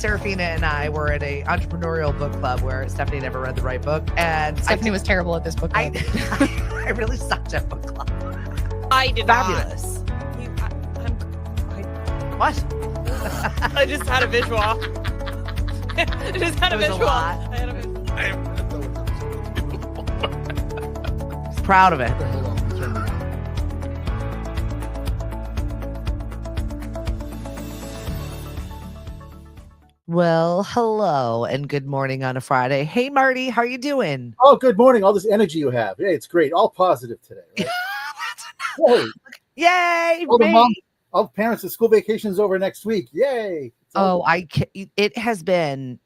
Serafina and I were at a entrepreneurial book club where Stephanie never read the right book. And Stephanie was terrible at this book club. I really sucked at book club. I did Fabulous. What? I just had a visual. I just had a It was a visual. lot. I had a visual. Proud of it. Well, hello and good morning on a Friday. Hey, Marty, how are you doing? Oh, good morning. All this energy you have. Hey, it's great. All positive today. Right? Yay! All the me. moms, all the parents, the school vacation's over next week. Yay. It has been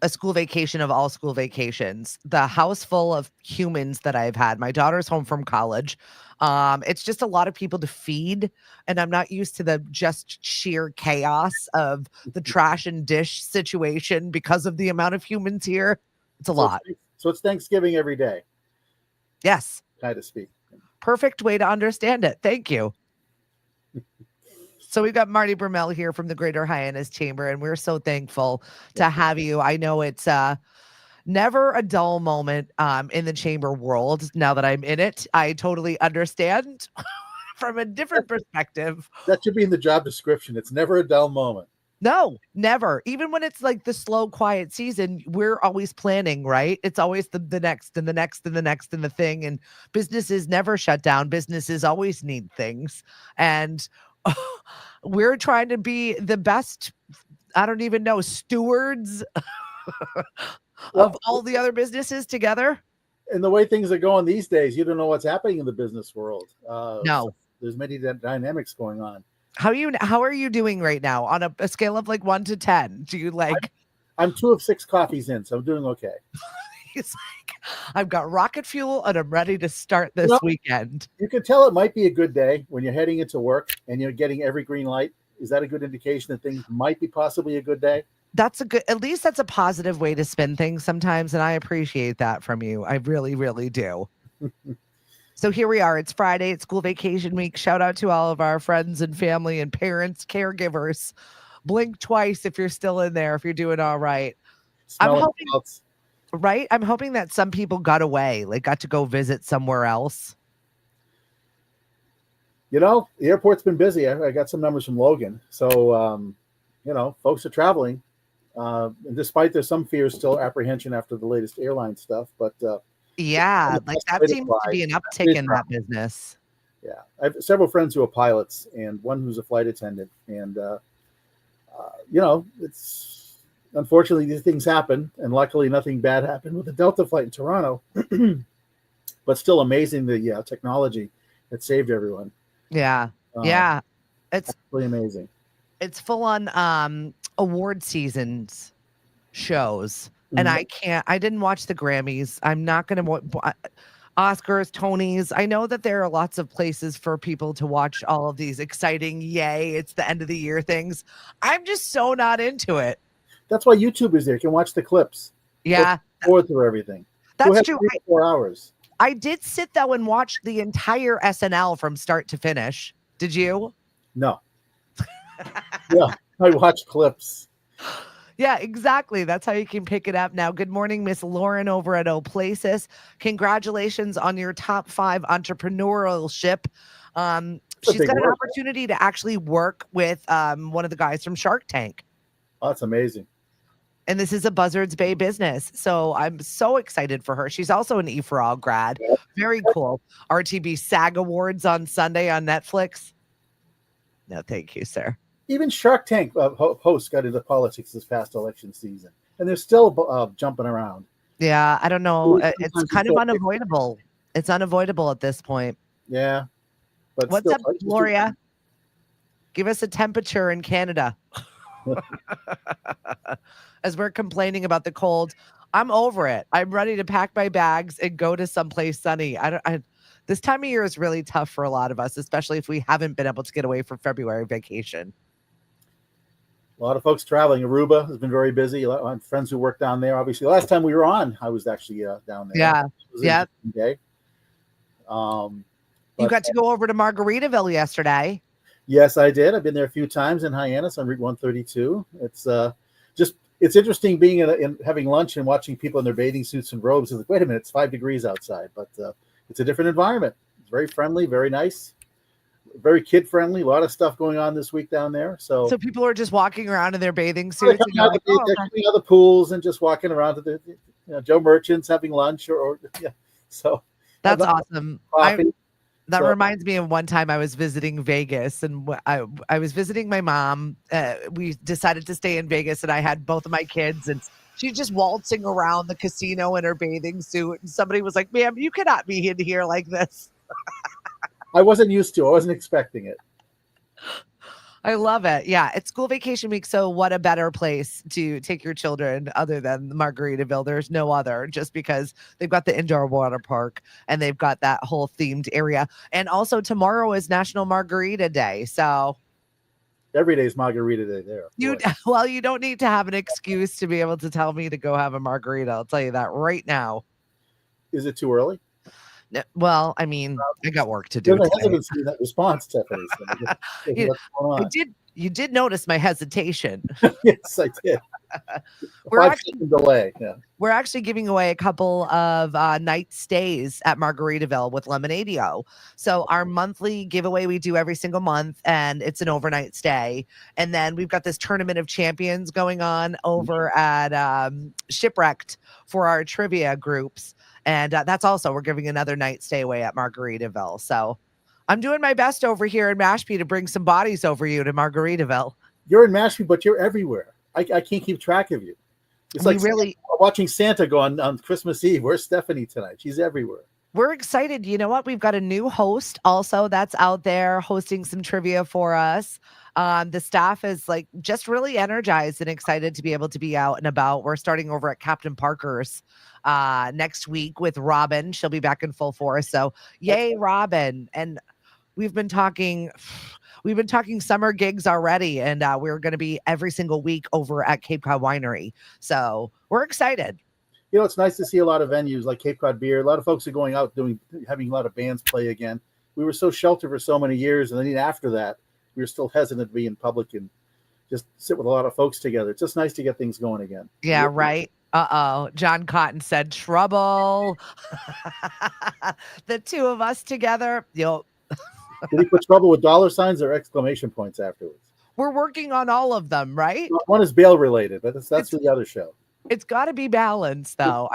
a school vacation of all school vacations. The house full of humans that I've had. My daughter's home from college. It's just a lot of people to feed, and I'm not used to the just sheer chaos of the trash and dish situation because of the amount of humans here. It's a lot. So it's Thanksgiving every day, Yes. kind of speak. Perfect way to understand it. Thank you. So we've got Marty Bruemmel here from the Greater Hyannis Chamber, and we're so thankful to have you. I know it's never a dull moment in the chamber world. Now that I'm in it, I totally understand from a different perspective. That should be in the job description. It's never a dull moment. No, never. Even when it's like the slow, quiet season, we're always planning, right? It's always the next and the next and the next and the thing. And businesses never shut down. Businesses always need things. And we're trying to be the best, I don't even know, stewards of all the other businesses together. And the way things are going these days, you don't know what's happening in the business world. No. There's many dynamics going on. How are you doing right now on a scale of like 1 to 10? Do you like? I'm 2 of 6 coffees in, so I'm doing okay. He's like, I've got rocket fuel and I'm ready to start this weekend. You can tell it might be a good day when you're heading into work and you're getting every green light. Is that a good indication that things might be possibly a good day? At least that's a positive way to spin things sometimes. And I appreciate that from you. I really, really do. So here we are. It's Friday. It's school vacation week. Shout out to all of our friends and family and parents, caregivers. Blink twice if you're still in there, if you're doing all right. I'm hoping that some people got away, like got to go visit somewhere else. You know, the airport's been busy. I got some numbers from Logan. So, folks are traveling. And despite there's some fears, still apprehension after the latest airline stuff. But yeah, like that seems to be an uptick in that business. Yeah. I have several friends who are pilots and one who's a flight attendant. And, it's unfortunately these things happen. And luckily nothing bad happened with the Delta flight in Toronto. But still amazing the technology that saved everyone. Yeah. It's really amazing. It's full on award seasons shows. And I didn't watch the Grammys. I'm not going to Oscars, Tonys. I know that there are lots of places for people to watch all of these exciting, yay, it's the end of the year things. I'm just so not into it. That's why YouTube is there. You can watch the clips. Yeah. Forward through everything. That's true. 3 to 4 hours. I did sit though and watch the entire SNL from start to finish. Did you? No. Yeah, I watch clips. Yeah, exactly. That's how you can pick it up now. Good morning, Miss Lauren over at Oplasis. Congratulations on your top 5 entrepreneurship. She's got an opportunity to actually work with one of the guys from Shark Tank. Oh, that's amazing. And this is a Buzzards Bay business. So I'm so excited for her. She's also an E4All grad. Very cool. RTB SAG Awards on Sunday on Netflix. No, thank you, sir. Even Shark Tank hosts got into politics this past election season, and they're still jumping around. Yeah, I don't know. It's kind of unavoidable. It's unavoidable at this point. Yeah. But what's up, Gloria? Give us a temperature in Canada. As we're complaining about the cold, I'm over it. I'm ready to pack my bags and go to someplace sunny. This time of year is really tough for a lot of us, especially if we haven't been able to get away for February vacation. A lot of folks traveling. Aruba has been very busy. A lot of friends who work down there. Obviously, last time we were on, I was actually down there. Yeah, yeah. Day. You got to go over to Margaritaville yesterday. Yes, I did. I've been there a few times in Hyannis on Route 132. It's just it's interesting being in having lunch and watching people in their bathing suits and robes. It's like, wait a minute, it's 5 degrees outside, but it's a different environment. It's very friendly, very nice, very kid friendly. A lot of stuff going on this week down there. So people are just walking around in their bathing they're suits. coming out of the pools and just walking around to the Joe Merchants having lunch or yeah. So that's awesome. Coffee. That reminds me of one time I was visiting Vegas, and I was visiting my mom. We decided to stay in Vegas, and I had both of my kids, and she's just waltzing around the casino in her bathing suit. And somebody was like, "Ma'am, you cannot be in here like this." I wasn't used to. I wasn't expecting it. I love it. Yeah, it's school vacation week. So what a better place to take your children other than Margaritaville. There's no other, just because they've got the indoor water park and they've got that whole themed area. And also tomorrow is National Margarita Day. So every day is Margarita Day there. You don't need to have an excuse to be able to tell me to go have a margarita. I'll tell you that right now. Is it too early? Well, I mean, I got work to do. I haven't seen that response, Stephanie. You did notice my hesitation. Yes, I did. We're actually giving away a couple of night stays at Margaritaville with Lemonadio. So our monthly giveaway we do every single month, and it's an overnight stay. And then we've got this tournament of champions going on over at Shipwrecked for our trivia groups. And that's also, we're giving another night stay away at Margaritaville. So I'm doing my best over here in Mashpee to bring some bodies over you to Margaritaville. You're in Mashpee, but you're everywhere. I can't keep track of you. It's like really watching Santa go on Christmas Eve. Where's Stephanie tonight? She's everywhere. We're excited. You know what? We've got a new host also that's out there hosting some trivia for us. The staff is like just really energized and excited to be able to be out and about. We're starting over at Captain Parker's next week with Robin. She'll be back in full force. So yay, Robin. And we've been talking summer gigs already, and we're going to be every single week over at Cape Cod Winery. So we're excited. You know, it's nice to see a lot of venues like Cape Cod Beer. A lot of folks are going out having a lot of bands play again. We were so sheltered for so many years, and then after that, we were still hesitant to be in public and just sit with a lot of folks together. It's just nice to get things going again. Yeah, right. John Cotton said trouble. The two of us together. Did he put trouble with dollar signs or exclamation points afterwards? We're working on all of them, right? One is bail related, but that's the other show. It's got to be balanced, though.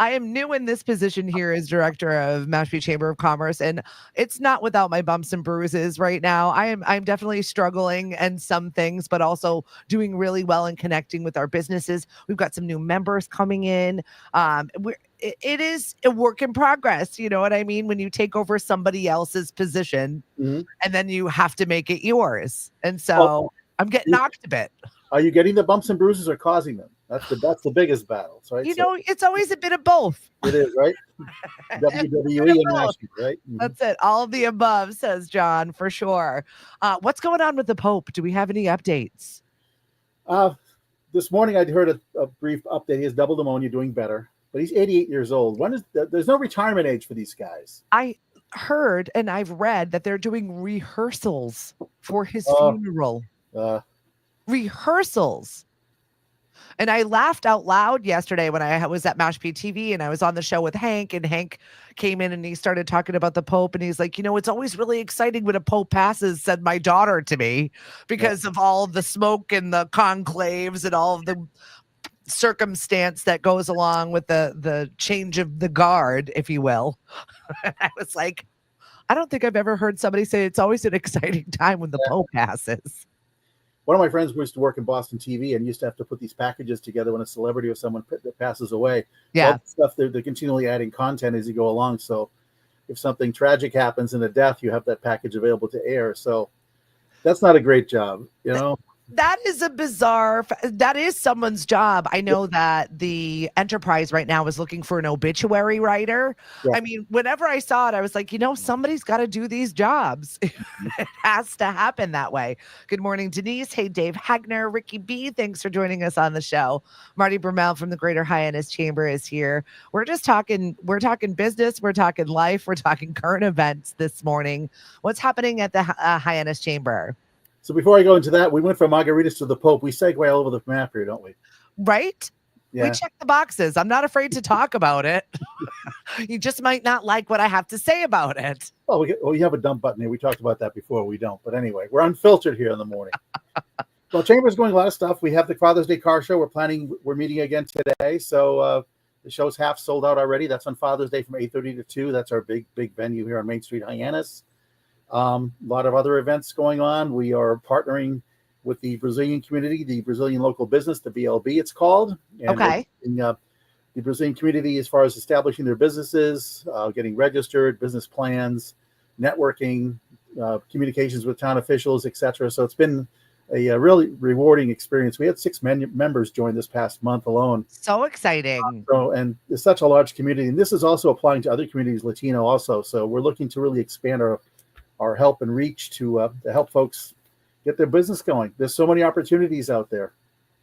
I am new in this position here as director of Mashpee Chamber of Commerce, and it's not without my bumps and bruises right now. I'm definitely struggling in some things, but also doing really well in connecting with our businesses. We've got some new members coming in. It is a work in progress. You know what I mean? When you take over somebody else's position, and then you have to make it yours. And so I'm getting knocked a bit. Are you getting the bumps and bruises or causing them? That's the biggest battle, right? You know, it's always a bit of both. It is, right? WWE and Mashpee, right? That's it. All of the above, says John, for sure. What's going on with the Pope? Do we have any updates? This morning I heard a brief update. He has double pneumonia, doing better, but he's 88 years old. There's no retirement age for these guys. I heard and I've read that they're doing rehearsals for his funeral. Rehearsals. And I laughed out loud yesterday when I was at Mashpee TV and I was on the show with Hank, and Hank came in and he started talking about the Pope, and he's like, you know, it's always really exciting when a Pope passes, said my daughter to me, because of all of the smoke and the conclaves and all of the circumstance that goes along with the change of the guard, if you will. I was like, I don't think I've ever heard somebody say it's always an exciting time when the Pope passes. One of my friends used to work in Boston TV and used to have to put these packages together when a celebrity or someone that passes away. Yeah. All the stuff they're continually adding content as you go along. So if something tragic happens in a death, you have that package available to air. So that's not a great job, you know? That is someone's job. I know that the Enterprise right now is looking for an obituary writer. Yeah. I mean, whenever I saw it, I was like, you know, somebody's got to do these jobs. It has to happen that way. Good morning, Denise. Hey, Dave Hagner, Ricky B. Thanks for joining us on the show. Marty Bruemmel from the Greater Hyannis Chamber is here. We're talking business. We're talking life. We're talking current events this morning. What's happening at the Hyannis Chamber? So before I go into that, we went from margaritas to the Pope. We segue all over the map here, don't we? Right? Yeah. We check the boxes. I'm not afraid to talk about it. You just might not like what I have to say about it. Well, we have a dump button here. We talked about that before. We don't. But anyway, we're unfiltered here in the morning. Well, Chamber's going a lot of stuff. We have the Father's Day car show. We're meeting again today. So the show's half sold out already. That's on Father's Day from 8:30 to 2. That's our big venue here on Main Street, Hyannis. A lot of other events going on. We are partnering with the Brazilian community, the Brazilian local business, the BLB it's called. And Okay. The Brazilian community as far as establishing their businesses, getting registered, business plans, networking, communications with town officials, etc. So it's been a really rewarding experience. We had 6 members join this past month alone. So exciting. And it's such a large community. And this is also applying to other communities, Latino also. So we're looking to really expand our help and reach to help folks get their business going. There's so many opportunities out there.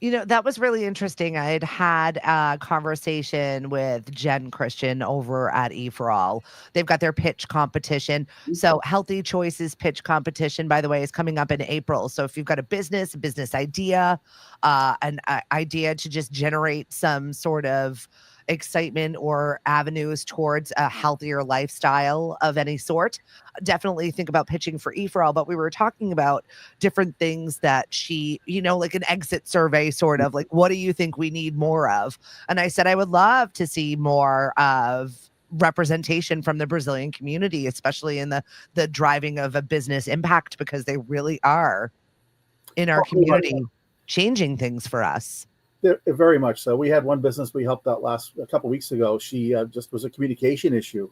You know, that was really interesting. I had a conversation with Jen Christian over at E for All. They've got their pitch competition. So Healthy Choices pitch competition, by the way, is coming up in April. So if you've got a business idea, an idea to just generate some sort of excitement or avenues towards a healthier lifestyle of any sort, definitely think about pitching for E for All. But we were talking about different things that she, like an exit survey, sort of like, what do you think we need more of? And I said, I would love to see more of representation from the Brazilian community, especially in the driving of a business impact, because they really are in our community changing things for us. Very much so. We had one business we helped out a couple of weeks ago. She just was a communication issue.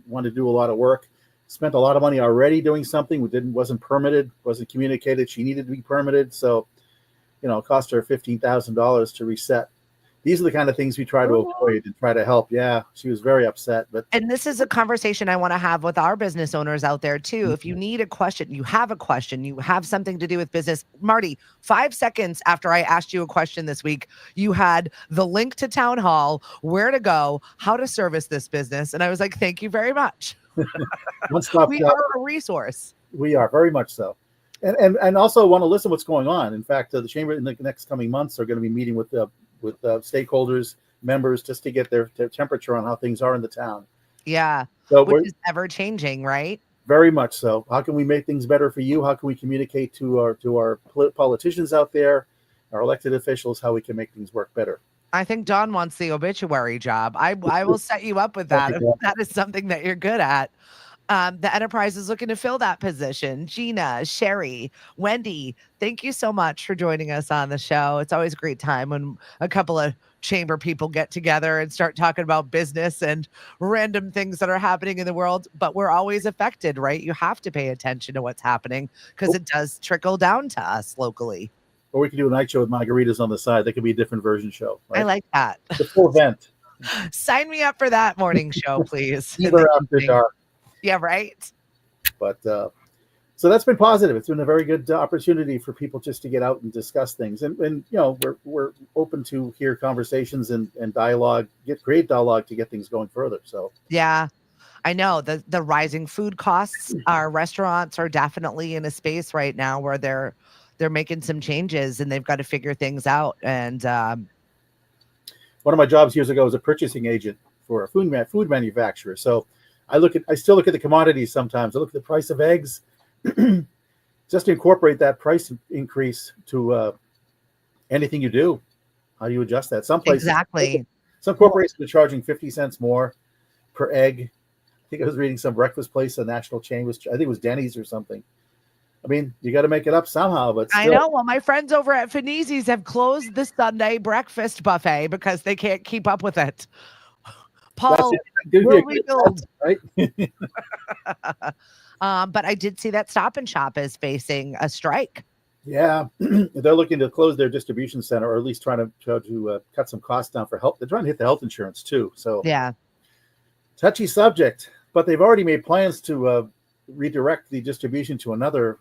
Wanted to do a lot of work. Spent a lot of money already doing something. Wasn't permitted. Wasn't communicated. She needed to be permitted. So, it cost her $15,000 to reset. These are the kind of things we try to avoid and try to help. Yeah, she was very upset. And this is a conversation I want to have with our business owners out there too. If you need a question, you have something to do with business. Marty, 5 seconds after I asked you a question this week, you had the link to town hall, where to go, how to service this business. And I was like, thank you very much. We are a resource. We are, very much so. And also want to listen to what's going on. In fact, the chamber in the next coming months are going to be meeting with stakeholders, members, just to get their temperature on how things are in the town. Yeah, so which is ever changing, right? Very much so. How can we make things better for you? How can we communicate to our politicians out there, our elected officials, how we can make things work better? I think Don wants the obituary job. I will set you up with that if that is something that you're good at. The enterprise is looking to fill that position. Gina, Sherry, Wendy, thank you so much for joining us on the show. It's always a great time when a couple of chamber people get together and start talking about business and random things that are happening in the world. But we're always affected, right? You have to pay attention to what's happening because it does trickle down to us locally. Or we could do a night show with margaritas on the side. That could be a different version show. Right? I like that. The full event. Sign me up for that morning show, please. Either after dark. Yeah, right. But so that's been positive. It's been a very good opportunity for people just to get out and discuss things. And we're open to hear conversations and dialogue, create dialogue to get things going further. So yeah, I know the rising food costs. Our restaurants are definitely in a space right now where they're making some changes and they've got to figure things out. And one of my jobs years ago was a purchasing agent for a food manufacturer. So I still look at the commodities sometimes. I look at the price of eggs, just to incorporate that price increase to anything you do. How do you adjust that? Some places, exactly. Some corporations are charging 50 cents more per egg. I think I was reading some breakfast place, a national chain I think it was Denny's or something. I mean, you got to make it up somehow. But still. I know. Well, my friends over at Finizzi's have closed the Sunday breakfast buffet because they can't keep up with it. Paul, will rebuild. Right? But I did see that Stop and Shop is facing a strike. Yeah, they're looking to close their distribution center, or at least trying to cut some costs down for health. They're trying to hit the health insurance too. So yeah, touchy subject. But they've already made plans to redirect the distribution to another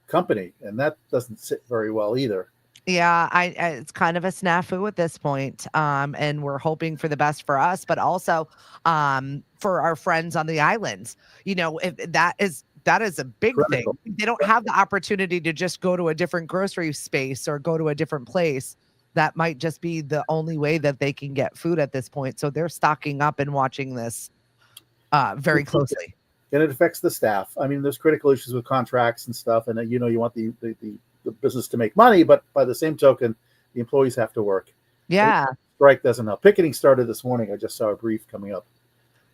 company, and that doesn't sit very well either. Yeah, it's kind of a snafu at this point, and we're hoping for the best for us, but also for our friends on the islands. If that is That is a big Critical. thing. They don't have the opportunity to just go to a different grocery space or go to a different place. That might just be the only way that they can get food at this point. So they're stocking up and watching this very closely. And it affects the staff. I mean, there's critical issues with contracts and stuff, and you want the business to make money, but by the same token, the employees have to work. Yeah. Strike doesn't help. Picketing started this morning. I just saw a brief coming up.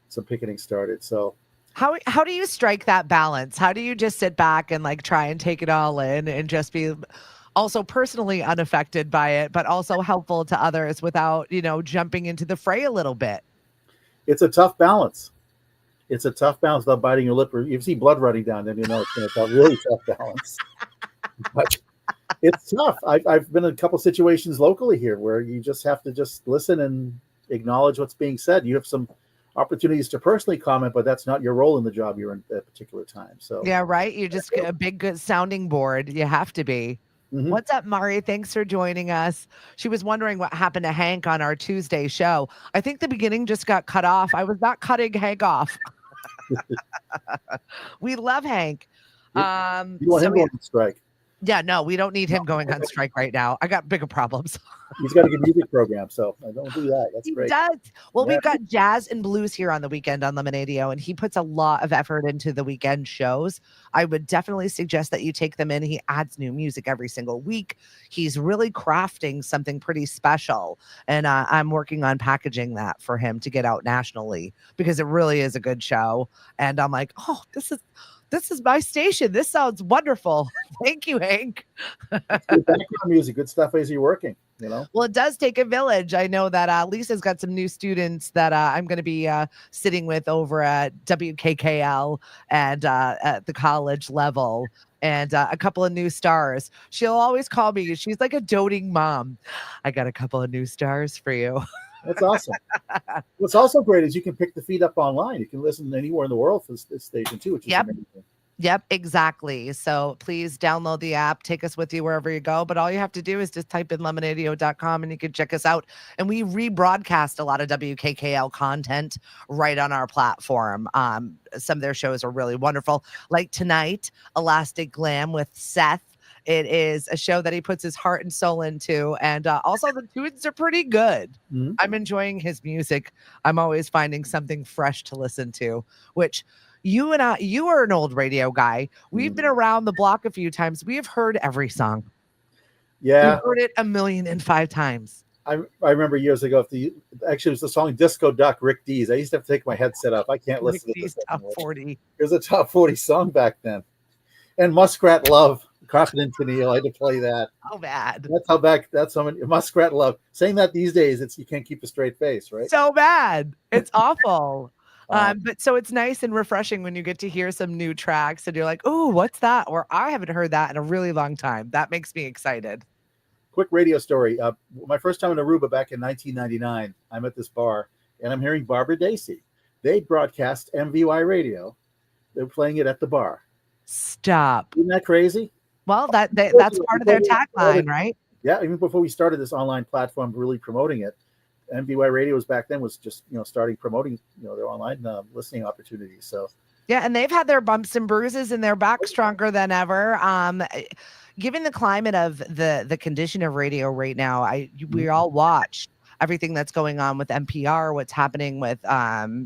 Some picketing started. So how do you strike that balance? How do you just sit back and like try and take it all in and just be also personally unaffected by it, but also helpful to others without, jumping into the fray a little bit? It's a tough balance. It's a tough balance without biting your lip. Or you see blood running down, then it's a really tough balance. But it's tough. I've been in a couple situations locally here where you just have to just listen and acknowledge what's being said. You have some opportunities to personally comment, but that's not your role in the job you're in at a particular time. So yeah, right. You're just a big good sounding board. You have to be. Mm-hmm. What's up, Mari? Thanks for joining us. She was wondering what happened to Hank on our Tuesday show. I think the beginning just got cut off. I was not cutting Hank off. We love Hank. You want him going on strike? Yeah, no, we don't need him going on strike right now. I got bigger problems. He's got a good music program, so I don't do that. That's great. He does. Well, we've got jazz and blues here on the weekend on Lemonadio, and he puts a lot of effort into the weekend shows. I would definitely suggest that you take them in. He adds new music every single week. He's really crafting something pretty special, and I'm working on packaging that for him to get out nationally because it really is a good show. And I'm like, oh, this is my station. This sounds wonderful. Thank you, Hank. Good background music, good stuff as you're working, Well, it does take a village. I know that Lisa's got some new students that I'm going to be sitting with over at WKKL and at the college level, and a couple of new stars. She'll always call me. She's like a doting mom. I got a couple of new stars for you. That's awesome. What's also great is you can pick the feed up online. You can listen anywhere in the world for this station too, which is amazing. Yep, exactly. So please download the app, take us with you wherever you go. But all you have to do is just type in lemonadio.com and you can check us out. And we rebroadcast a lot of WKKL content right on our platform. Some of their shows are really wonderful. Like tonight, Elastic Glam with Seth. It is a show that he puts his heart and soul into. And also the tunes are pretty good. Mm-hmm. I'm enjoying his music. I'm always finding something fresh to listen to, which you are an old radio guy. We've been around the block a few times. We have heard every song. Yeah. We've heard it 1,000,005 times. I remember years ago, actually it was the song Disco Duck, Rick Dees. I used to have to take my headset off. I can't listen to this. Top 40. It was a top 40 song back then. And Muskrat Love, Confident Tennille. I had to play that. Oh, bad. That's how many Muskrat Love. Saying that these days, you can't keep a straight face, right? So bad. It's awful. But so it's nice and refreshing when you get to hear some new tracks and you're like, oh, what's that? Or I haven't heard that in a really long time. That makes me excited. Quick radio story. My first time in Aruba back in 1999, I'm at this bar and I'm hearing Barbara Dacey. They broadcast MVY radio. They're playing it at the bar. Stop. Isn't that crazy? Well, that's part of their tagline, right? Yeah, even before we started this online platform really promoting it, MVY Radio back then was just starting promoting their online listening opportunities. So yeah, and they've had their bumps and bruises and they're back stronger than ever. Given the climate of the condition of radio right now, we all watch everything that's going on with NPR, what's happening with CAI.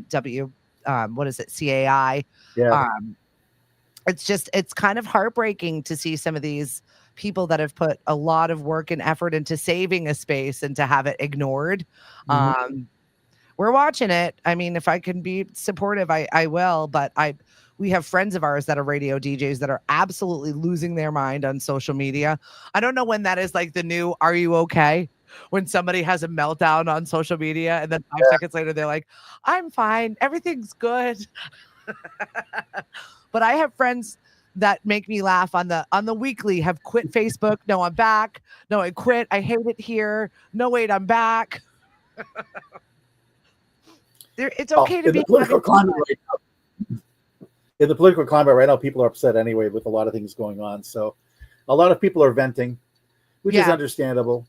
Yeah. It's kind of heartbreaking to see some of these people that have put a lot of work and effort into saving a space and to have it ignored. Mm-hmm. We're watching it. I mean, if I can be supportive, I will, but we have friends of ours that are radio DJs that are absolutely losing their mind on social media. I don't know when that is like the new, are you okay? When somebody has a meltdown on social media and then 5 seconds later, they're like, I'm fine. Everything's good. But I have friends that make me laugh on the weekly have quit Facebook. No, I'm back. No, I quit. I hate it here. No, wait, I'm back. It's okay to be political climate right now. In the political climate right now, people are upset anyway with a lot of things going on. So a lot of people are venting, which is understandable.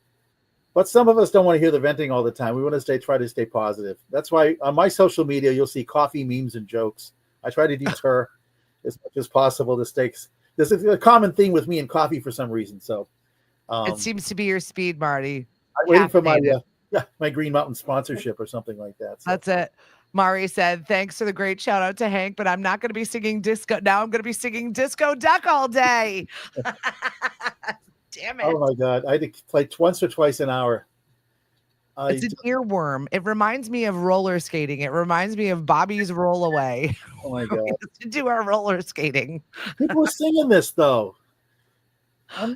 But some of us don't want to hear the venting all the time. We want to try to stay positive. That's why on my social media, you'll see coffee memes and jokes. I try to deter. as much as possible to steaks. This is a common thing with me and coffee for some reason. So It seems to be your speed, Marty. I'm waiting for my Caffeinated. my Green Mountain sponsorship or something like that. So. That's it. Mari said, thanks for the great shout out to Hank, but I'm not going to be singing disco. Now I'm going to be singing Disco Duck all day. Damn it. Oh my God. I had to play once or twice an hour. It's an earworm. It reminds me of roller skating. It reminds me of Bobby's Rollaway. Oh my God. We used to do our roller skating. People were singing this though.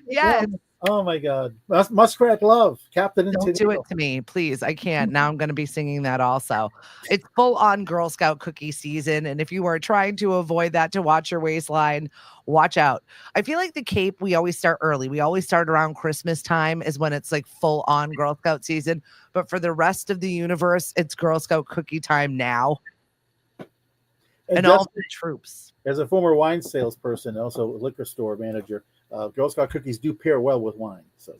Yes. Oh my God. Muskrat Love, Captain and Don't do it to me, please. I can't. Now I'm going to be singing that also. It's full on Girl Scout cookie season. And if you are trying to avoid that to watch your waistline, watch out. I feel like the Cape, we always start early. We always start around Christmas time is when it's like full on Girl Scout season. But for the rest of the universe, it's Girl Scout cookie time now. And all the troops. As a former wine salesperson, also a liquor store manager, Girl Scout cookies do pair well with wine. So,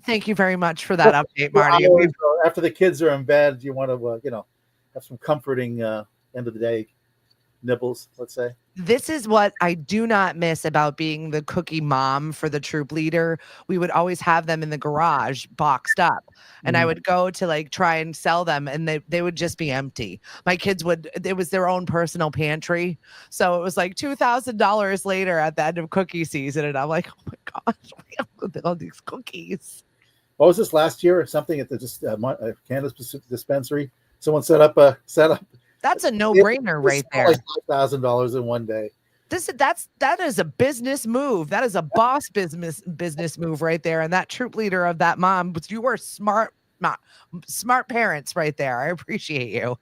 thank you very much for that update, Marty. After the kids are in bed, you want to, have some comforting end of the day nibbles, let's say. This is what I do not miss about being the cookie mom for the troop leader. We would always have them in the garage boxed up, and I would go to like try and sell them, and they would just be empty. My kids it was their own personal pantry. So it was like $2,000 later at the end of cookie season. And I'm like, oh my gosh, we have all these cookies. What was this last year or something at the cannabis dispensary? Someone set up. That's a no-brainer right there. Like $5,000 in one day. That is a business move. That is a boss business move right there. And that troop leader of that mom, you were smart parents right there. I appreciate you.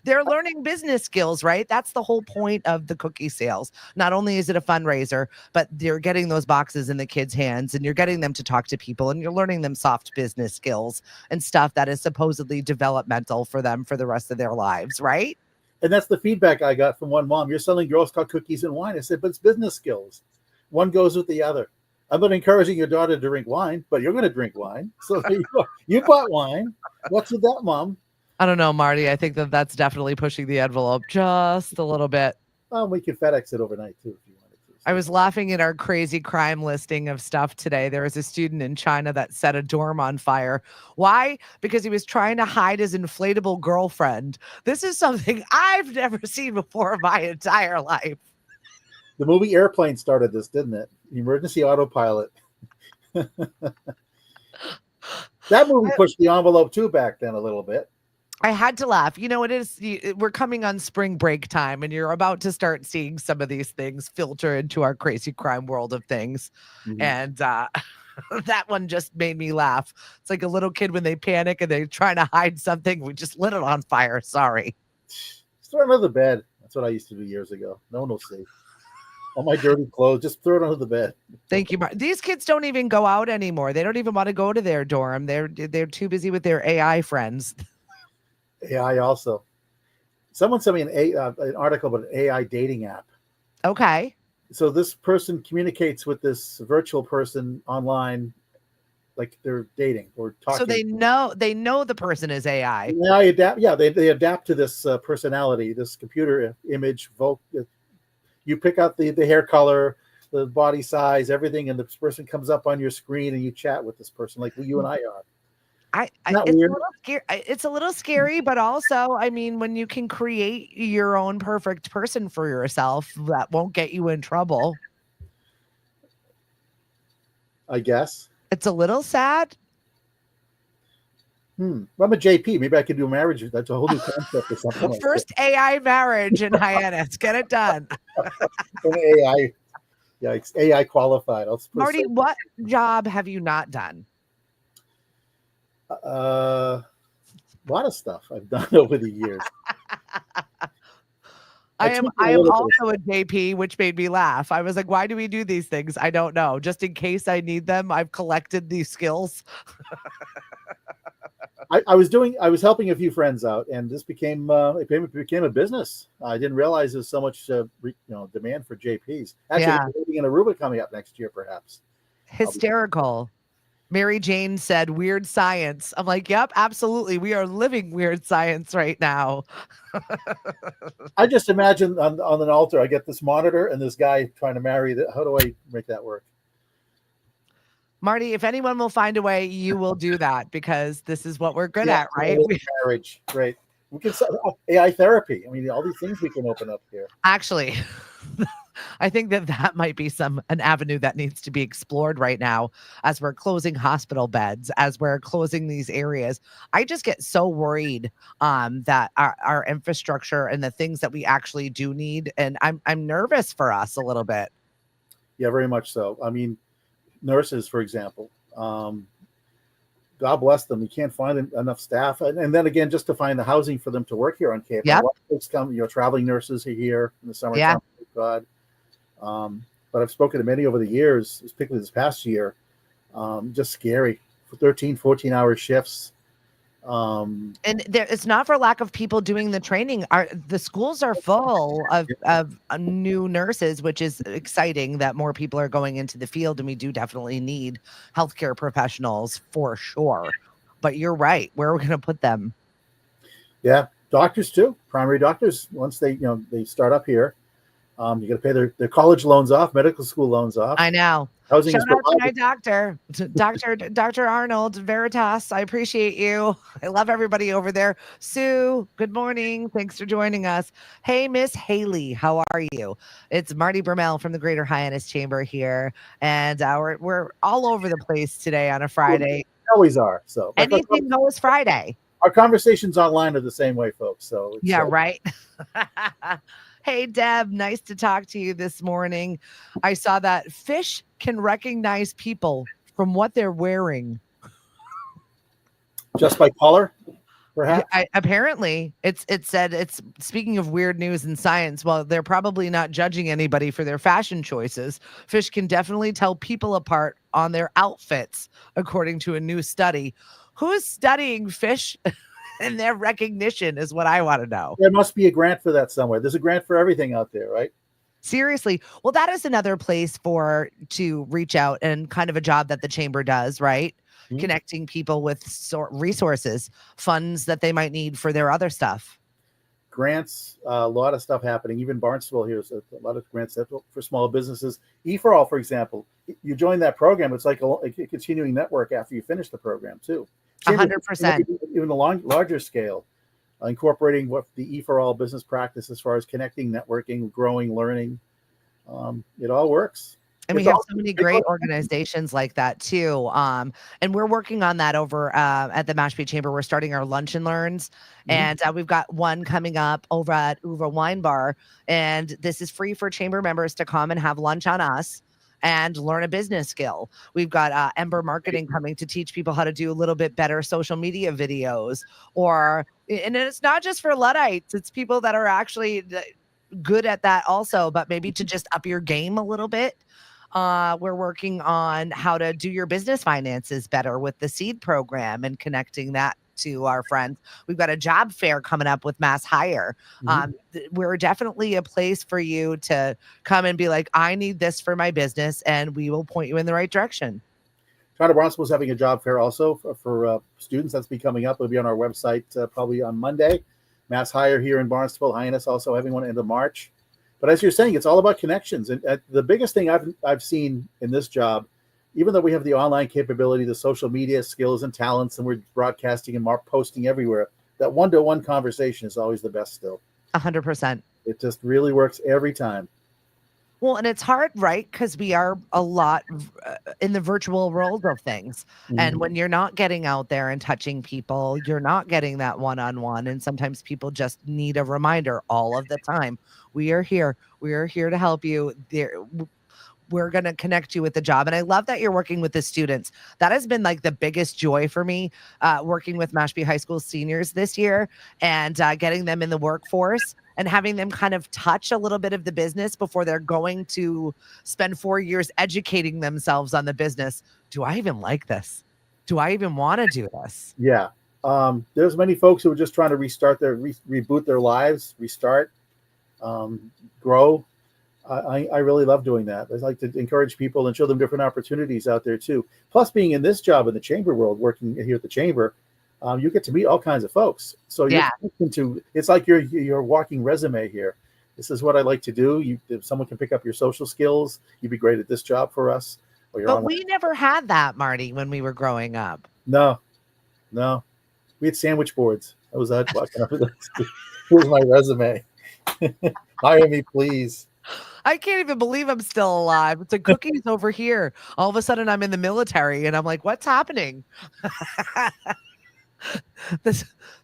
They're learning business skills, right? That's the whole point of the cookie sales. Not only is it a fundraiser, but you're getting those boxes in the kids' hands and you're getting them to talk to people and you're learning them soft business skills and stuff that is supposedly developmental for them for the rest of their lives, right? And that's the feedback I got from one mom. You're selling Girl Scout cookies and wine. I said, but it's business skills. One goes with the other. I'm not encouraging your daughter to drink wine, but you're going to drink wine. So you bought wine. What's with that, Mom? I don't know, Marty. I think that's definitely pushing the envelope just a little bit. Well, we could FedEx it overnight, too, if you wanted to. I was laughing at our crazy crime listing of stuff today. There was a student in China that set a dorm on fire. Why? Because he was trying to hide his inflatable girlfriend. This is something I've never seen before in my entire life. The movie Airplane started this, didn't it? Emergency Autopilot. That movie pushed the envelope too back then a little bit. I had to laugh. We're coming on spring break time and you're about to start seeing some of these things filter into our crazy crime world of things. Mm-hmm. And that one just made me laugh. It's like a little kid when they panic and they're trying to hide something. We just lit it on fire. Sorry. Just throw it under the bed. That's what I used to do years ago. No one will see. All my dirty clothes, just throw it under the bed. Thank you, Mark. These kids don't even go out anymore. They don't even want to go to their dorm. They're too busy with their AI friends. AI also. Someone sent me an article about an AI dating app. Okay. So this person communicates with this virtual person online, like they're dating or talking. So they know the person is AI. They adapt to this personality, this computer image. You pick out the hair color, the body size, everything, and this person comes up on your screen and you chat with this person like you and I are. It's a little scary, but also, I mean, when you can create your own perfect person for yourself, that won't get you in trouble. I guess. It's a little sad. Well, I'm a JP. Maybe I could do a marriage. That's a whole new concept or something. First AI marriage in Hyannis. Get it done. AI. Yeah, it's AI qualified. Marty, what job have you not done? A lot of stuff I've done over the years. I am also a JP, which made me laugh. I was like, why do we do these things? I don't know. Just in case I need them, I've collected these skills. I was helping a few friends out, and this became a business. I didn't realize there's so much demand for JPs. Actually, I'm in Aruba coming up next year, perhaps. Hysterical. Mary Jane said weird science. I'm like, yep, absolutely. We are living weird science right now. I just imagine on an altar, I get this monitor and this guy trying to marry. How do I make that work? Marty, if anyone will find a way, you will do that because this is what we're good at, right? Marriage, right? We can AI therapy. I mean, all these things we can open up here. Actually, I think that might be an avenue that needs to be explored right now as we're closing hospital beds, as we're closing these areas. I just get so worried that our infrastructure and the things that we actually do need, and I'm nervous for us a little bit. Yeah, very much so. I mean, nurses, for example, God bless them. You can't find enough staff, and then again, just to find the housing for them to work here on Cape. Yeah, folks come. Traveling nurses are here in the summer. Yeah. God. But I've spoken to many over the years, particularly this past year. Just scary for 13, 14-hour shifts. And it's not for lack of people doing the training. The schools are full of new nurses, which is exciting that more people are going into the field, and we do definitely need healthcare professionals for sure. But you're right. Where are we going to put them? Yeah, doctors too. Primary doctors. Once they start up here, you got to pay their college loans off, medical school loans off. I know. Housing Shout out to my doctor, Dr. Arnold Veritas. I appreciate you. I love everybody over there. Sue, good morning. Thanks for joining us. Hey, Miss Haley, how are you? It's Marty Bruemmel from the Greater Hyannis Chamber here, and we're all over the place today on a Friday. We always are. So anything goes Friday. Our conversations online are the same way, folks. So yeah, right. Hey, Deb, nice to talk to you this morning. I saw that fish can recognize people from what they're wearing. Just by color, perhaps? Apparently, it said it's speaking of weird news in science. Well, they're probably not judging anybody for their fashion choices. Fish can definitely tell people apart on their outfits, according to a new study. Who's studying fish? And their recognition is what I want to know. There must be a grant for that somewhere. There's a grant for everything out there, right? Seriously. Well, that is another place to reach out, and kind of a job that the chamber does, right? Mm-hmm. Connecting people with resources, funds that they might need for their other stuff. Grants, a lot of stuff happening. Even Barnstable here, so a lot of grants for small businesses. E4All, for example, you join that program, it's like a continuing network after you finish the program too. 100%. Even a larger scale, incorporating what the E4All business practice as far as connecting, networking, growing, learning. It all works. And we have so many great organizations like that too. And we're working on that over at the Mashpee Chamber. We're starting our lunch and learns. And we've got one coming up over at Uva Wine Bar. And this is free for chamber members to come and have lunch on us and learn a business skill. We've got Ember Marketing coming to teach people how to do a little bit better social media videos. And it's not just for Luddites. It's people that are actually good at that also, but maybe to just up your game a little bit. We're working on how to do your business finances better with the seed program and connecting that to our friends. We've got a job fair coming up with Mass Hire. We're definitely a place for you to come and be like, I need this for my business, and we will point you in the right direction. Town of Barnstable is having a job fair also for students. That's be coming up. It'll be on our website probably on Monday. Mass Hire here in Barnstable. Hyannis also having one end of March. But as you're saying, it's all about connections. And the biggest thing I've seen in this job, even though we have the online capability, the social media skills and talents, and we're broadcasting and posting everywhere, that one-to-one conversation is always the best still. 100%. It just really works every time. Well, and it's hard, right? Because we are a lot in the virtual world of things. And when you're not getting out there and touching people, you're not getting that one-on-one. And sometimes people just need a reminder all of the time. We are here. We are here to help you. We're going to connect you with the job. And I love that you're working with the students. That has been like the biggest joy for me, working with Mashpee High School seniors this year and getting them in the workforce and having them kind of touch a little bit of the business before they're going to spend 4 years educating themselves on the business. Do I even like this? Do I even want to do this? Yeah. There's many folks who are just trying to restart reboot their lives, restart, grow. I really love doing that. I like to encourage people and show them different opportunities out there too. Plus, being in this job in the chamber world, working here at the chamber, you get to meet all kinds of folks. So it's like your walking resume here. This is what I like to do. If someone can pick up your social skills, you'd be great at this job for us. But we never had that, Marty, when we were growing up. No. We had sandwich boards. I was out walking up. Here's my resume. Hire me, please. I can't even believe I'm still alive. It's a cookies over here. All of a sudden I'm in the military and I'm like, what's happening?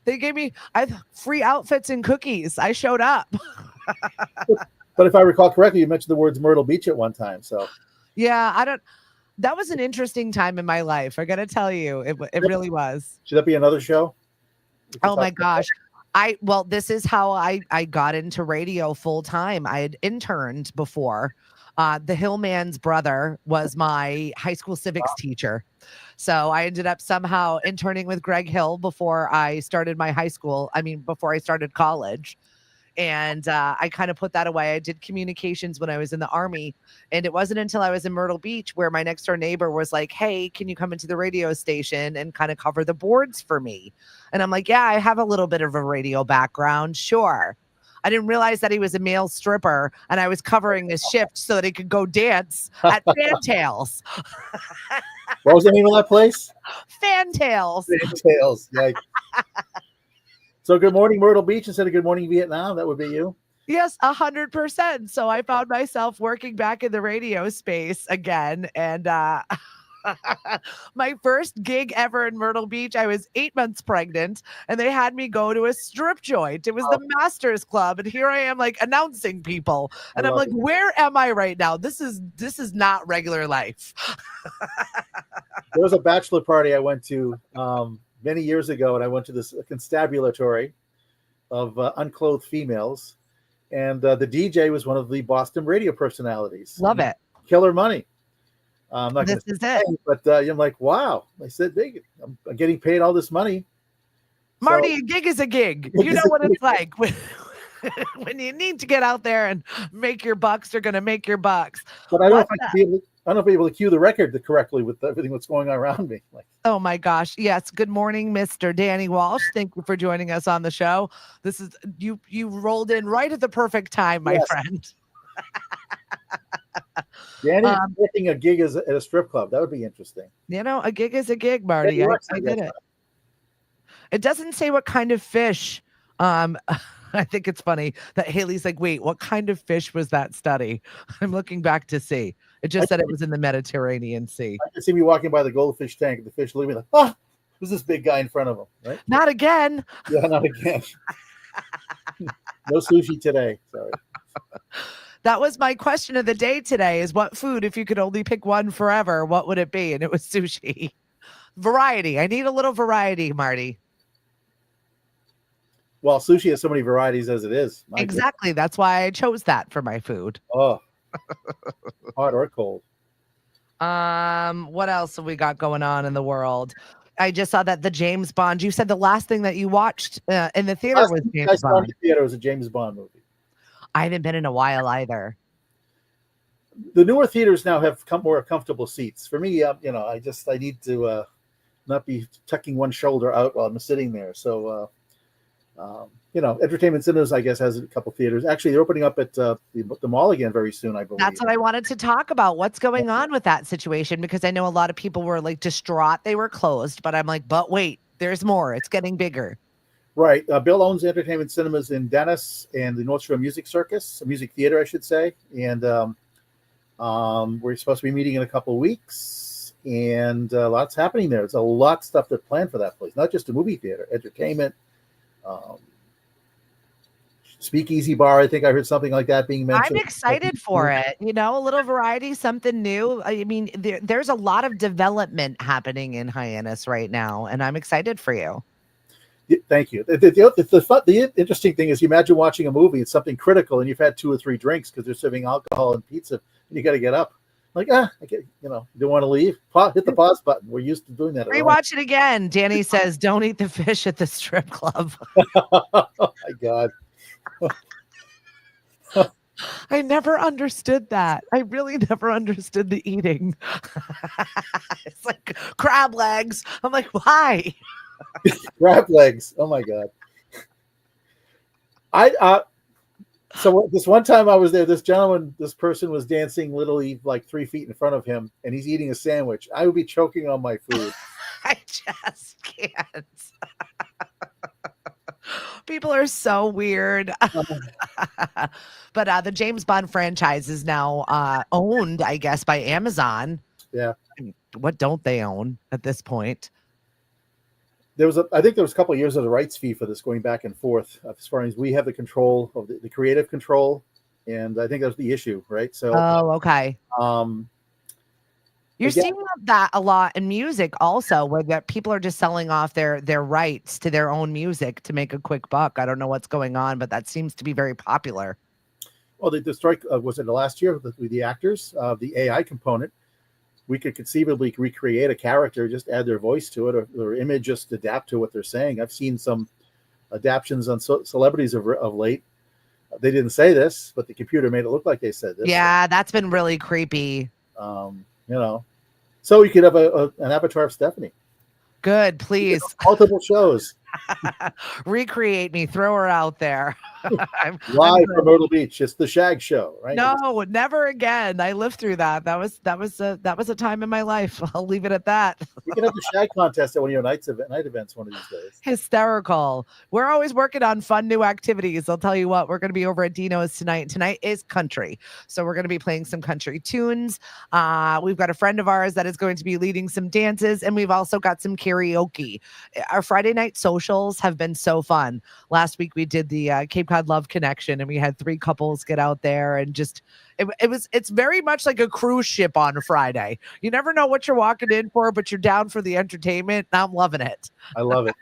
They gave me free outfits and cookies. I showed up. But if I recall correctly, you mentioned the words Myrtle Beach at one time. So yeah, that was an interesting time in my life. I got to tell you, it really was. Should that be another show? Oh my gosh. This is how I got into radio full time. I had interned before. The Hillman's brother was my high school civics teacher. So I ended up somehow interning with Greg Hill before I started before I started college. And I kind of put that away. I did communications when I was in the Army. And it wasn't until I was in Myrtle Beach where my next door neighbor was like, hey, can you come into the radio station and kind of cover the boards for me? And I'm like, yeah, I have a little bit of a radio background. Sure. I didn't realize that he was a male stripper and I was covering his shift so that he could go dance at Fantails. What was the name of that place? Fantails. Fantails. Yikes. So good morning, Myrtle Beach, instead of good morning, Vietnam. That would be you. Yes, 100%. So I found myself working back in the radio space again. And my first gig ever in Myrtle Beach, I was 8 months pregnant and they had me go to a strip joint. It was the Masters Club. And here I am like announcing people. And I'm like, where am I right now? This is not regular life. There was a bachelor party I went to many years ago, and I went to this constabulary of unclothed females, and the DJ was one of the Boston radio personalities. Love it. Killer money. I'm not this is it. But I'm like, wow. I said, I'm getting paid all this money. Marty, a gig is a gig. You know what it's like. When you need to get out there and make your bucks, you're going to make your bucks. But I don't know if I'll be able to cue the record correctly with everything that's going on around me. Oh my gosh. Yes. Good morning, Mr. Danny Walsh. Thank you for joining us on the show. This is you rolled in right at the perfect time, my friend. Danny working a gig at a strip club. That would be interesting. A gig is a gig, Marty. Yeah, I get it. It doesn't say what kind of fish. I think it's funny that Haley's like, wait, what kind of fish was that study? I'm looking back to see. It just said it was in the Mediterranean Sea. I can see me walking by the goldfish tank, the fish looking like, who's this big guy in front of him? Right? Not again. Yeah, not again. No sushi today. Sorry. That was my question of the day today is what food, if you could only pick one forever, what would it be? And it was sushi. Variety. I need a little variety, Marty. Well, sushi has so many varieties as it is. Exactly. That's why I chose that for my food. Oh, hot or cold. What else have we got going on in the world? I just saw that the James Bond. You said the last thing that you watched in the theater was James Bond. The theater was a James Bond movie. I haven't been in a while either. The newer theaters now have more comfortable seats. For me, I need to not be tucking one shoulder out while I'm sitting there. So. Entertainment Cinemas, I guess, has a couple theaters. Actually, they're opening up at the mall again very soon, I believe. That's what I wanted to talk about. What's going on with that situation? Because I know a lot of people were like distraught they were closed, but I'm like, but wait, there's more. It's getting bigger. Right. Bill owns Entertainment Cinemas in Dennis and the North Shore Music Circus, a music theater, I should say. And we're supposed to be meeting in a couple of weeks. And lots happening there. It's a lot of stuff that's planned for that place, not just a movie theater, entertainment. Speakeasy bar, I think I heard something like that being mentioned. I'm excited for it. A little variety, something new. I mean, there's a lot of development happening in Hyannis right now, and I'm excited for you. Thank you. The interesting thing is, you imagine watching a movie, it's something critical, and you've had 2 or 3 drinks because they're serving alcohol and pizza, and you got to get up. Like, I get, you don't want to leave. Hit the pause button. We're used to doing that. Rewatch it again. Danny says, don't eat the fish at the strip club. Oh, my God. I never understood that. I really never understood the eating. It's like crab legs. I'm like, why? Crab legs. Oh my god. So this one time I was there, this person was dancing literally like 3 feet in front of him, and he's eating a sandwich. I would be choking on my food. I just can't. People are so weird. But the James Bond franchise is now owned, I guess, by Amazon. Yeah. What don't they own at this point? I think there was a couple of years of the rights fee for this going back and forth, as far as we have the control of the creative control. And I think that was the issue, right? So, okay. You're seeing that a lot in music also, where that people are just selling off their rights to their own music to make a quick buck. I don't know what's going on, but that seems to be very popular. Well, the strike was it the last year with the actors, the AI component. We could conceivably recreate a character, just add their voice to it, or their image, just adapt to what they're saying. I've seen some adaptions on celebrities of late. They didn't say this, but the computer made it look like they said this. Yeah, that's been really creepy. So you could have an avatar of Stephanie. Good, please. Multiple shows. Recreate me, throw her out there. Live from Myrtle Beach. It's the Shag Show, right? No, never again. I lived through that. That was a time in my life. I'll leave it at that. We can have the Shag contest at one of your night events one of these days. Hysterical. We're always working on fun new activities. I'll tell you what, we're going to be over at Dino's tonight. Tonight is country. So we're going to be playing some country tunes. We've got a friend of ours that is going to be leading some dances, and we've also got some karaoke. Our Friday night socials have been so fun. Last week we did the Cape Cod Love Connection, and we had 3 couples get out there, and just it's very much like a cruise ship on a Friday. You never know what you're walking in for, but you're down for the entertainment. I'm loving it. I love it.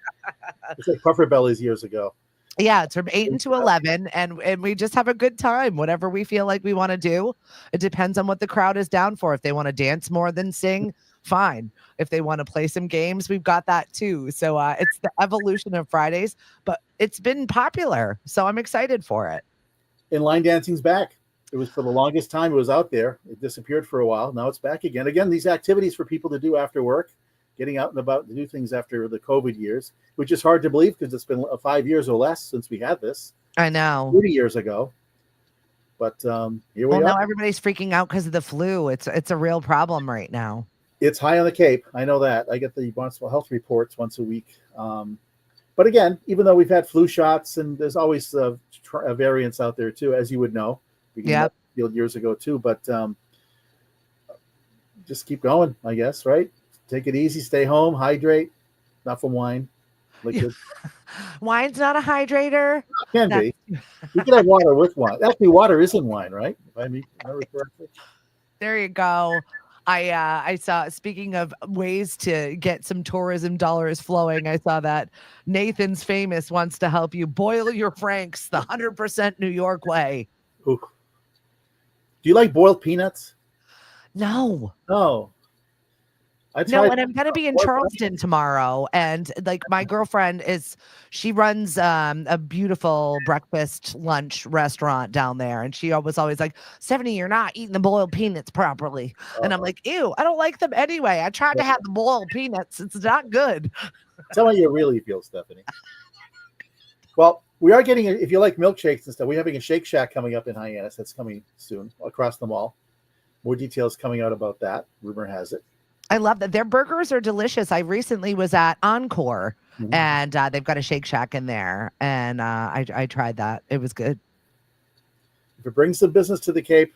It's like Puffer Bellies years ago. Yeah, it's from 8 to 11, and we just have a good time, whatever we feel like we want to do. It depends on what the crowd is down for. If they want to dance more than sing, fine. If they want to play some games, we've got that too. So it's the evolution of Fridays, but it's been popular, so I'm excited for it. And line dancing's back. It was for the longest time. It was out there. It disappeared for a while. Now it's back again. Again, these activities for people to do after work, getting out and about to do things after the COVID years, which is hard to believe because it's been 5 years or less since we had this. I know. 30 years ago. But here we are. Now everybody's freaking out because of the flu. It's a real problem right now. It's high on the Cape. I know that. I get the Barnstable Health reports once a week. But again, even though we've had flu shots, and there's always variants out there too, as you would know. Yeah. Years ago too. But just keep going, I guess, right? Take it easy. Stay home. Hydrate. Not from wine. Liquid. Wine's not a hydrator. Can be. You can have water with wine. Actually, water is in wine, right? If I remember correctly. There you go. I saw, speaking of ways to get some tourism dollars flowing, I saw that Nathan's Famous wants to help you boil your franks the 100% New York way. Ooh. Do you like boiled peanuts? No. No. No, and I'm going to be in Charleston tomorrow. And like my girlfriend she runs a beautiful breakfast lunch restaurant down there. And she was always like, Stephanie, you're not eating the boiled peanuts properly. And I'm like, ew, I don't like them anyway. I tried to have the boiled peanuts. It's not good. Tell me how you really feel, Stephanie. Well, we are getting, if you like milkshakes and stuff, we're having a Shake Shack coming up in Hyannis. That's coming soon across the mall. More details coming out about that. Rumor has it. I love that. Their burgers are delicious. I recently was at Encore, and they've got a Shake Shack in there, and I tried that. It was good. If it brings the business to the Cape,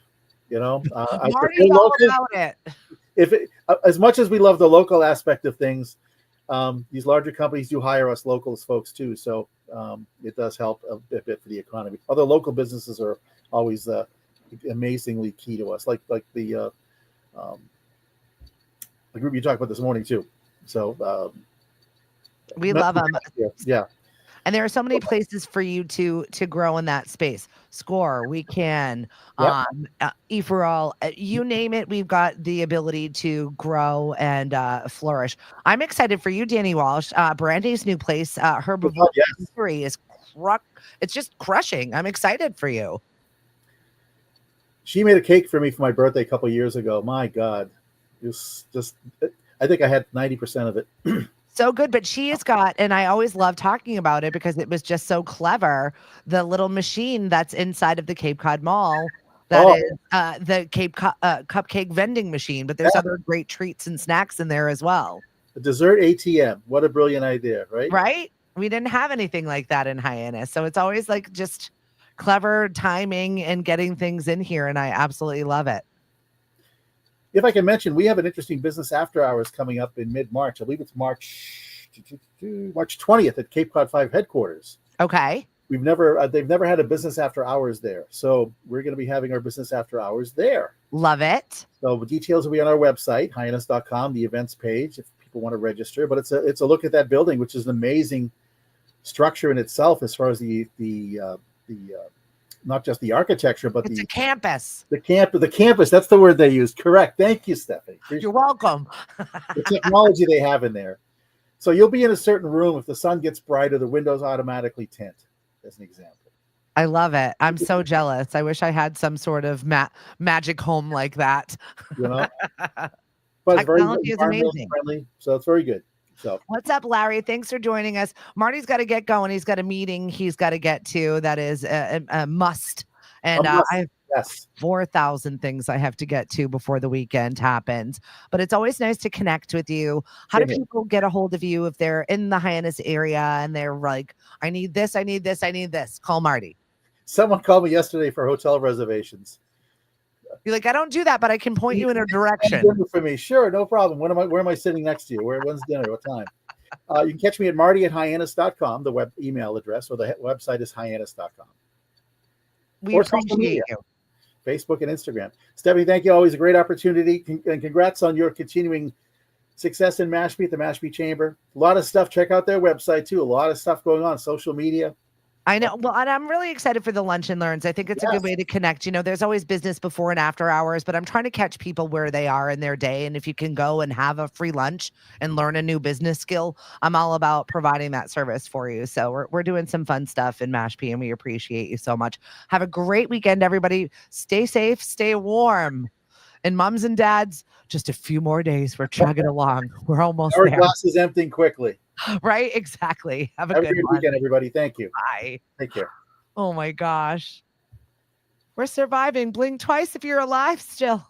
Marty's all about it. As much as we love the local aspect of things, these larger companies do hire us locals folks too, so it does help a bit for the economy. Other local businesses are always amazingly key to us, like the group you talked about this morning too. So we love them. Yeah. And there are so many places for you to grow in that space. Score, We Can, E4All, you name it. We've got the ability to grow and flourish. I'm excited for you, Danny Walsh. Brandy's new place, Herbivore History is it's just crushing. I'm excited for you. She made a cake for me for my birthday a couple of years ago. My God, it was just, I think I had 90% of it. So good, but she has got, and I always love talking about it because it was just so clever. The little machine that's inside of the Cape Cod Mall, that Oh, is the cupcake vending machine, but there's yeah, other great treats and snacks in there as well. the dessert ATM. What a brilliant idea, right? Right? We didn't have anything like that in Hyannis. So it's always like just clever timing and getting things in here. And I absolutely love it. If I can mention, we have an interesting business after hours coming up in mid-March. I believe it's March 20th at Cape Cod 5 headquarters. Okay. They've never had a business after hours there. So we're going to be having our business after hours there. Love it. So the details will be on our website, hyannis.com, the events page, if people want to register. But it's a look at that building, which is an amazing structure in itself as far as the not just the architecture, but It's a campus. the campus. That's the word they used. Correct. Thank you, Stephanie. You're welcome. The technology they have in there. So you'll be in a certain room. If the sun gets brighter, the windows automatically tint, as an example. I love it. I'm so jealous. I wish I had some sort of magic home like that. You know, but it's very Technology is environmental amazing. friendly, so it's very good. So What's up, Larry? Thanks for joining us. Marty's got to get going. He's got a meeting he's got to get to. That is a must. And I have yes, 4,000 things I have to get to before the weekend happens. But it's always nice to connect with you. How do Same here. people get a hold of you if they're in the Hyannis area and they're like, I need this, I need this, I need this? Call Marty. Someone called me yesterday for hotel reservations. You're like, I don't do that, but I can point you in a direction. Dinner for me, sure, no problem. Where am I sitting next to you? When's dinner? What time? You can catch me at marty@hyannis.com, the web email address, or the website is hyannis.com. We Or social appreciate media. you. Facebook and Instagram. Stephanie, thank you. Always a great opportunity. And congrats on your continuing success in Mashpee at the Mashpee Chamber. A lot of stuff. Check out their website too. A lot of stuff going on, social media. I know. Well, and I'm really excited for the lunch and learns. I think it's a good way to connect. You know, there's always business before and after hours, but I'm trying to catch people where they are in their day. And if you can go and have a free lunch and learn a new business skill, I'm all about providing that service for you. So we're doing some fun stuff in Mashpee, and we appreciate you so much. Have a great weekend, everybody. Stay safe, stay warm. And moms and dads, just a few more days. We're chugging along. We're almost Our there. glass is emptying quickly. Right? Exactly. Have a Have a good great one. weekend, everybody. Thank you. Bye. Take care. Oh my gosh. We're surviving. Blink twice if you're alive still.